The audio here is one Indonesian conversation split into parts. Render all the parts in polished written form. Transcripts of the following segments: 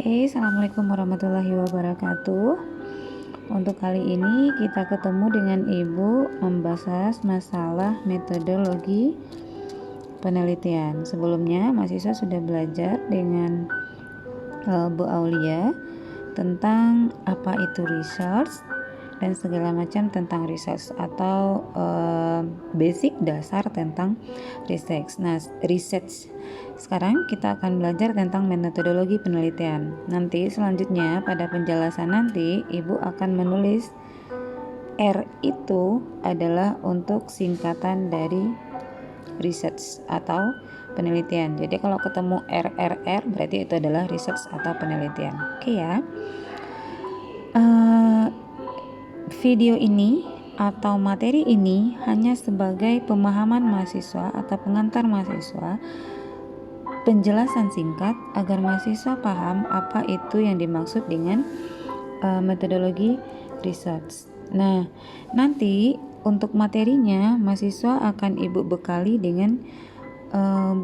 Oke, assalamualaikum warahmatullahi wabarakatuh. Untuk kali ini kita ketemu dengan Ibu membahas masalah metodologi penelitian. Sebelumnya mahasiswa sudah belajar dengan Bu Aulia tentang apa itu research dan segala macam tentang research atau basic dasar tentang research. Nah, research sekarang kita akan belajar tentang metodologi penelitian. Nanti selanjutnya pada penjelasan nanti Ibu akan menulis R itu adalah untuk singkatan dari research atau penelitian. Jadi kalau ketemu RRR berarti itu adalah research atau penelitian. Oke ya. Video ini atau materi ini hanya sebagai pemahaman mahasiswa atau pengantar mahasiswa, penjelasan singkat agar mahasiswa paham apa itu yang dimaksud dengan metodologi research. Nah, nanti untuk materinya mahasiswa akan Ibu bekali dengan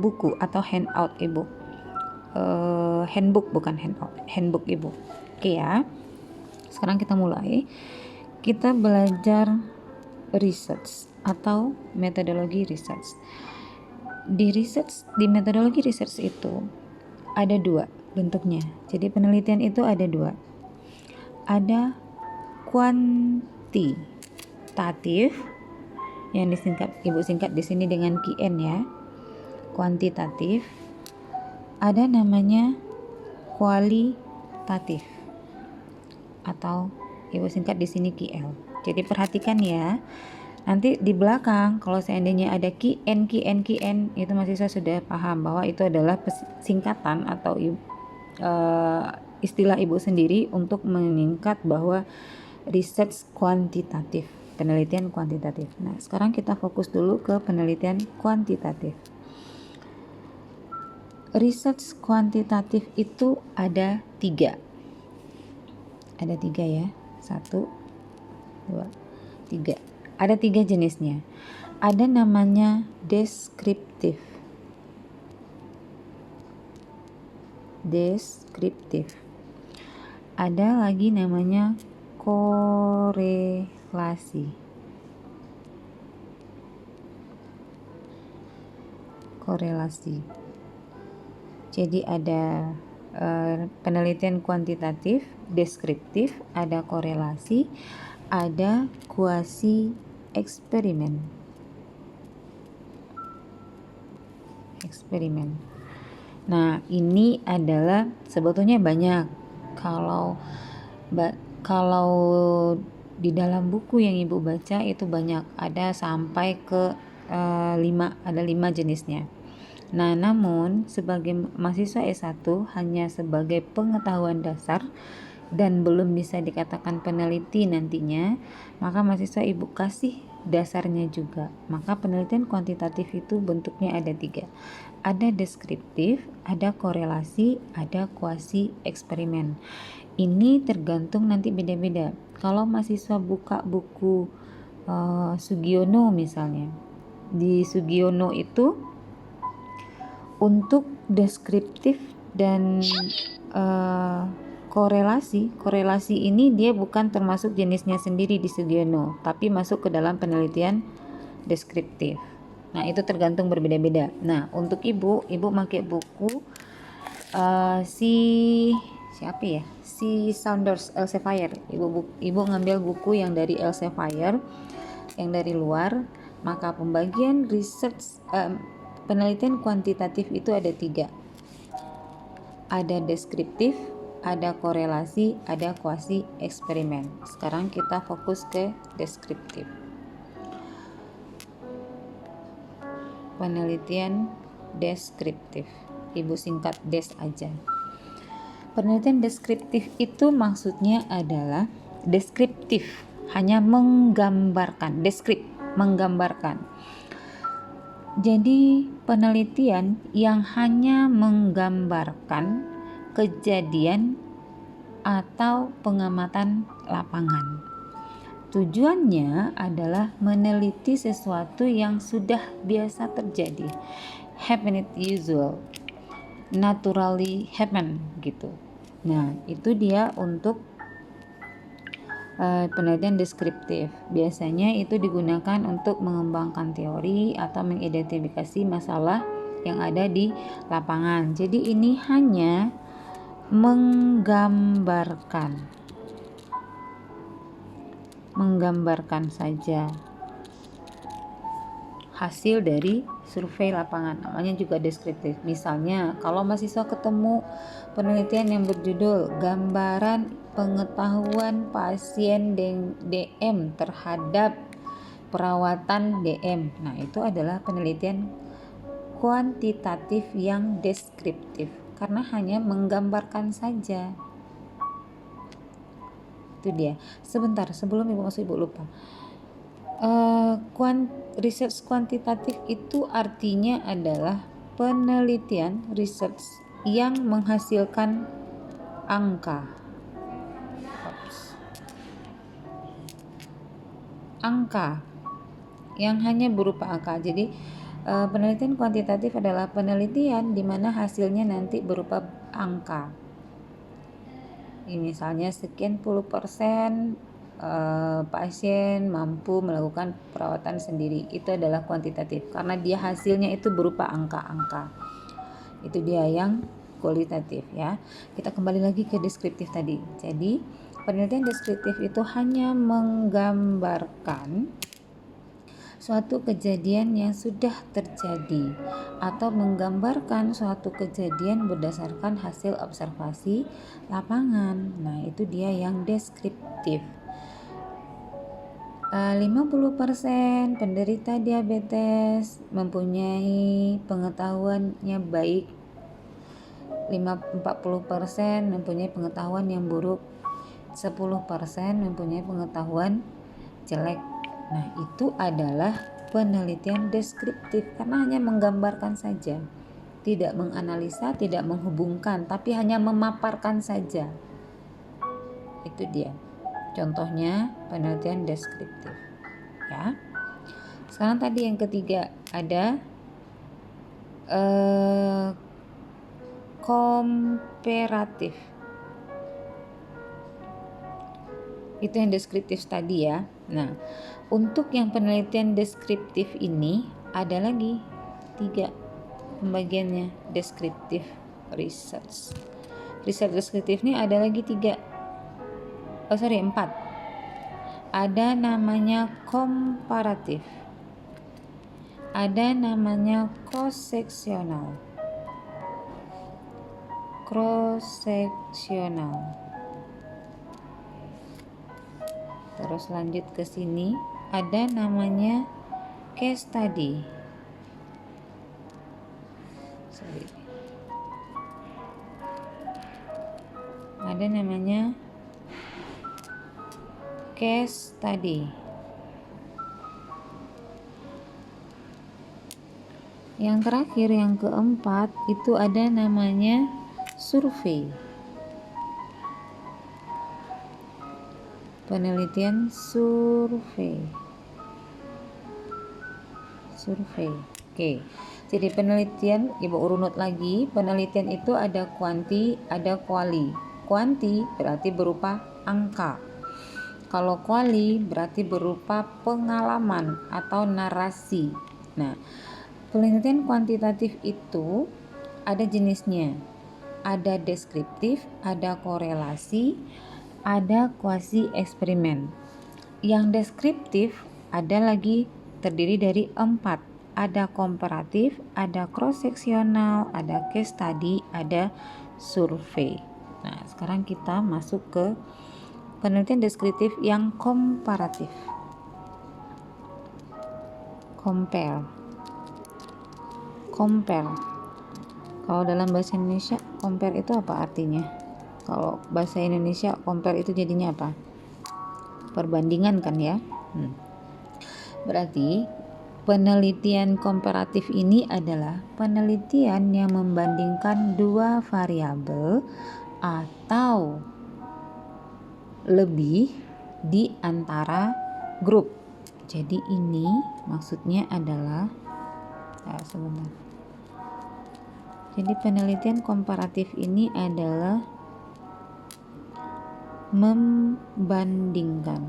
buku atau handout Ibu. Handbook bukan handout, handbook Ibu. Oke ya. Sekarang kita mulai. Kita belajar research atau metodologi research. Di metodologi research itu ada dua bentuknya. Jadi penelitian itu ada dua. Ada kuantitatif yang Ibu singkat di sini dengan QN ya. Kuantitatif. Ada namanya kualitatif atau Ibu singkat di sini QL. Jadi perhatikan ya. Nanti di belakang kalau seandainya ada QN itu mahasiswa sudah paham bahwa itu adalah singkatan atau istilah Ibu sendiri untuk meningkat bahwa research kuantitatif, penelitian kuantitatif. Nah, sekarang kita fokus dulu ke penelitian kuantitatif. Research kuantitatif itu ada tiga. Ada tiga ya. 1, 2, 3. Ada 3 jenisnya. Ada namanya deskriptif. Ada lagi namanya korelasi. Jadi ada penelitian kuantitatif, deskriptif, ada korelasi, ada kuasi eksperimen. Nah, ini adalah sebetulnya banyak. Kalau di dalam buku yang Ibu baca itu banyak, ada sampai ke 5 jenisnya. Nah, namun sebagai mahasiswa S1 hanya sebagai pengetahuan dasar dan belum bisa dikatakan peneliti nantinya, maka mahasiswa Ibu kasih dasarnya juga. Maka penelitian kuantitatif itu bentuknya ada 3. Ada deskriptif, ada korelasi, ada kuasi eksperimen. Ini tergantung nanti beda-beda. Kalau mahasiswa buka buku Sugiono misalnya, di Sugiono itu untuk deskriptif dan korelasi ini dia bukan termasuk jenisnya sendiri di Sugiono, tapi masuk ke dalam penelitian deskriptif. Nah, itu tergantung berbeda-beda. Nah, untuk Ibu pakai buku si Saunders Elsevier. Ibu ngambil buku yang dari Elsevier yang dari luar. Maka pembagian research penelitian kuantitatif itu ada 3. Ada deskriptif, ada korelasi, ada kuasi eksperimen. Sekarang kita fokus ke deskriptif. Penelitian deskriptif. Ibu singkat des aja. Penelitian deskriptif itu maksudnya adalah deskriptif, hanya menggambarkan, menggambarkan. Jadi penelitian yang hanya menggambarkan kejadian atau pengamatan lapangan. Tujuannya adalah meneliti sesuatu yang sudah biasa terjadi, happen it usual, naturally happen gitu. Nah, itu dia untuk penelitian deskriptif. Biasanya itu digunakan untuk mengembangkan teori atau mengidentifikasi masalah yang ada di lapangan. Jadi ini hanya menggambarkan saja hasil dari survei lapangan, namanya juga deskriptif. Misalnya kalau mahasiswa ketemu penelitian yang berjudul gambaran pengetahuan pasien DM terhadap perawatan DM, nah itu adalah penelitian kuantitatif yang deskriptif karena hanya menggambarkan saja. Itu dia. Sebentar, sebelum ibu masuk, ibu lupa. Research kuantitatif itu artinya adalah penelitian research yang menghasilkan angka. Angka yang hanya berupa angka. Jadi penelitian kuantitatif adalah penelitian di mana hasilnya nanti berupa angka. Misalnya sekian puluh persen pasien mampu melakukan perawatan sendiri, itu adalah kuantitatif karena dia hasilnya itu berupa angka-angka. Itu dia yang kualitatif ya. Kita kembali lagi ke deskriptif tadi. Jadi penelitian deskriptif itu hanya menggambarkan suatu kejadian yang sudah terjadi atau menggambarkan suatu kejadian berdasarkan hasil observasi lapangan. Nah, itu dia yang deskriptif. 50% penderita diabetes mempunyai pengetahuannya baik, 40% mempunyai pengetahuan yang buruk, 10% mempunyai pengetahuan jelek. Nah, itu adalah penelitian deskriptif karena hanya menggambarkan saja, tidak menganalisa, tidak menghubungkan, tapi hanya memaparkan saja. Itu dia contohnya penelitian deskriptif ya. Sekarang tadi yang ketiga ada komparatif. Itu yang deskriptif tadi ya. Nah, untuk yang penelitian deskriptif ini ada lagi 3 pembagiannya. Deskriptif research. Research deskriptif ini ada lagi 4. Ada namanya komparatif, ada namanya cross-sectional. Terus lanjut ke sini, ada namanya case study. Ada namanya case study. Yang terakhir, yang keempat, itu ada namanya survei. Penelitian survei. Oke. Jadi penelitian, ibu urut lagi, penelitian itu ada kuanti, ada kuali. Kuanti berarti berupa angka. Kalau kuali berarti berupa pengalaman atau narasi. Nah, penelitian kuantitatif itu ada jenisnya. Ada deskriptif, ada korelasi, ada kuasi eksperimen. Yang deskriptif ada lagi terdiri dari 4. Ada komparatif, ada cross-sectional, ada case study, ada survei. Nah, sekarang kita masuk ke penelitian deskriptif yang komparatif. Compare. Kalau dalam bahasa Indonesia, compare itu apa artinya? Kalau bahasa Indonesia, compare itu jadinya apa? Perbandingan kan ya? Berarti penelitian komparatif ini adalah penelitian yang membandingkan 2 variabel atau lebih di antara grup. Jadi ini maksudnya adalah Jadi penelitian komparatif ini adalah membandingkan.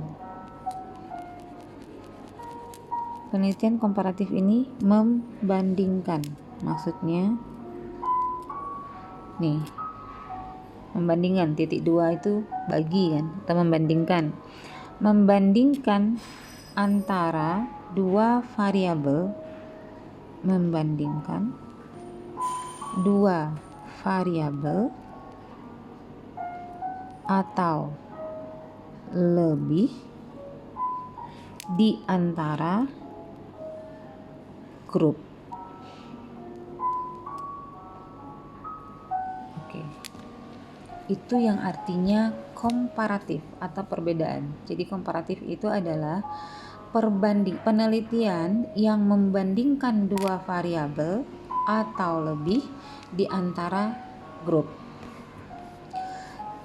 Penelitian komparatif ini membandingkan, maksudnya nih, membandingkan, titik 2 itu bagi kan, atau membandingkan antara dua variabel, atau lebih di antara grup. Oke. Itu yang artinya komparatif atau perbedaan. Jadi komparatif itu adalah penelitian yang membandingkan dua variabel atau lebih di antara grup.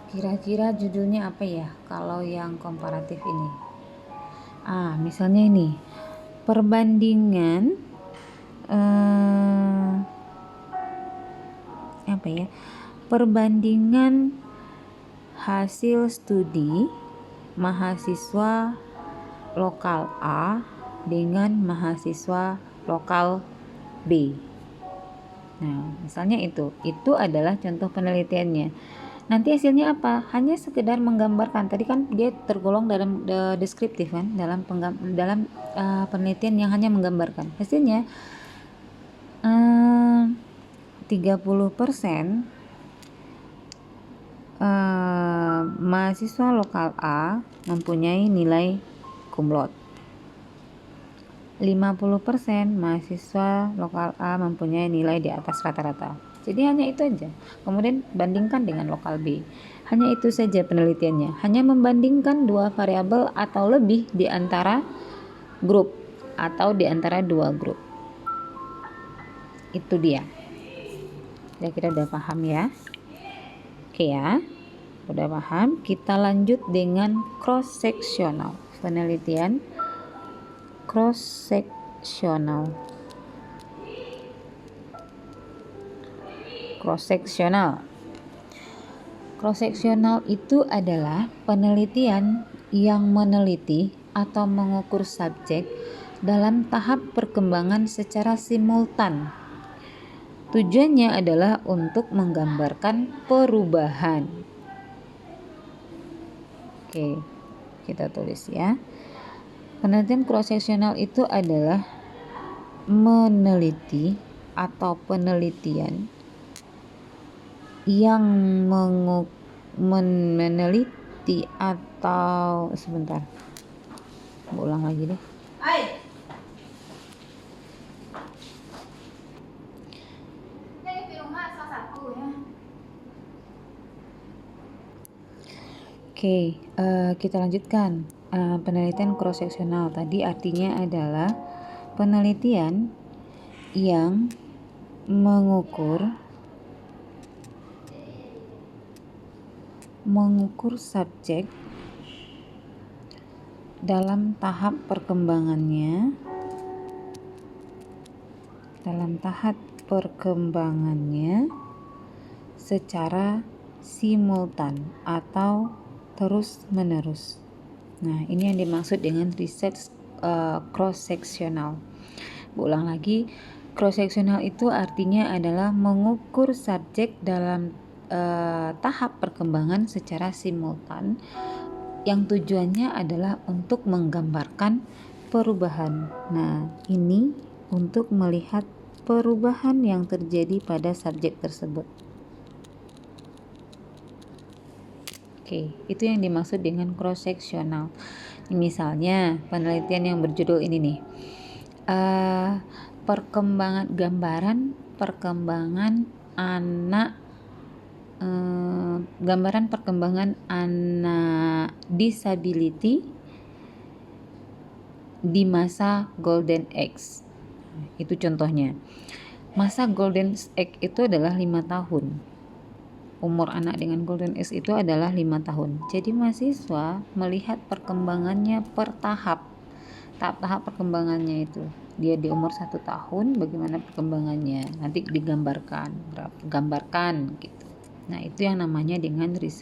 Kira-kira judulnya apa ya kalau yang komparatif ini? Misalnya ini, perbandingan perbandingan hasil studi mahasiswa lokal A dengan mahasiswa lokal B. Nah, misalnya itu adalah contoh penelitiannya. Nanti hasilnya apa? Hanya sekedar menggambarkan. Tadi kan dia tergolong dalam deskriptif kan, dalam penelitian yang hanya menggambarkan. Hasilnya 30% mahasiswa lokal A mempunyai nilai cum laude. 50% mahasiswa lokal A mempunyai nilai di atas rata-rata. Jadi hanya itu aja. Kemudian bandingkan dengan lokal B. Hanya itu saja penelitiannya. Hanya membandingkan dua variabel atau lebih di antara grup atau di antara dua grup. Itu dia. Kira-kira udah paham ya? Oke ya. Udah paham? Kita lanjut dengan cross sectional. Penelitian cross sectional. Cross sectional itu adalah penelitian yang meneliti atau mengukur subjek dalam tahap perkembangan secara simultan. Tujuannya adalah untuk menggambarkan perubahan. Oke, kita tulis ya. Penelitian cross-sectional itu adalah meneliti atau penelitian yang meneliti atau sebentar. Ulang lagi deh. Oke, kita lanjutkan. Penelitian cross-sectional tadi artinya adalah penelitian yang mengukur subjek dalam tahap perkembangannya secara simultan atau terus-menerus. Nah, ini yang dimaksud dengan research cross-sectional. Ulang lagi, cross-sectional itu artinya adalah mengukur subjek dalam tahap perkembangan secara simultan, yang tujuannya adalah untuk menggambarkan perubahan. Nah, ini untuk melihat perubahan yang terjadi pada subjek tersebut. Oke, itu yang dimaksud dengan cross-sectional. Misalnya penelitian yang berjudul ini nih, gambaran perkembangan anak disability di masa Golden Age. Itu contohnya. Masa Golden Age itu adalah 5 tahun. Umur anak dengan Golden Age itu adalah 5 tahun. Jadi mahasiswa melihat perkembangannya per tahap perkembangannya itu. Dia di umur 1 tahun, bagaimana perkembangannya. Nanti digambarkan gitu. Nah, itu yang namanya dengan riset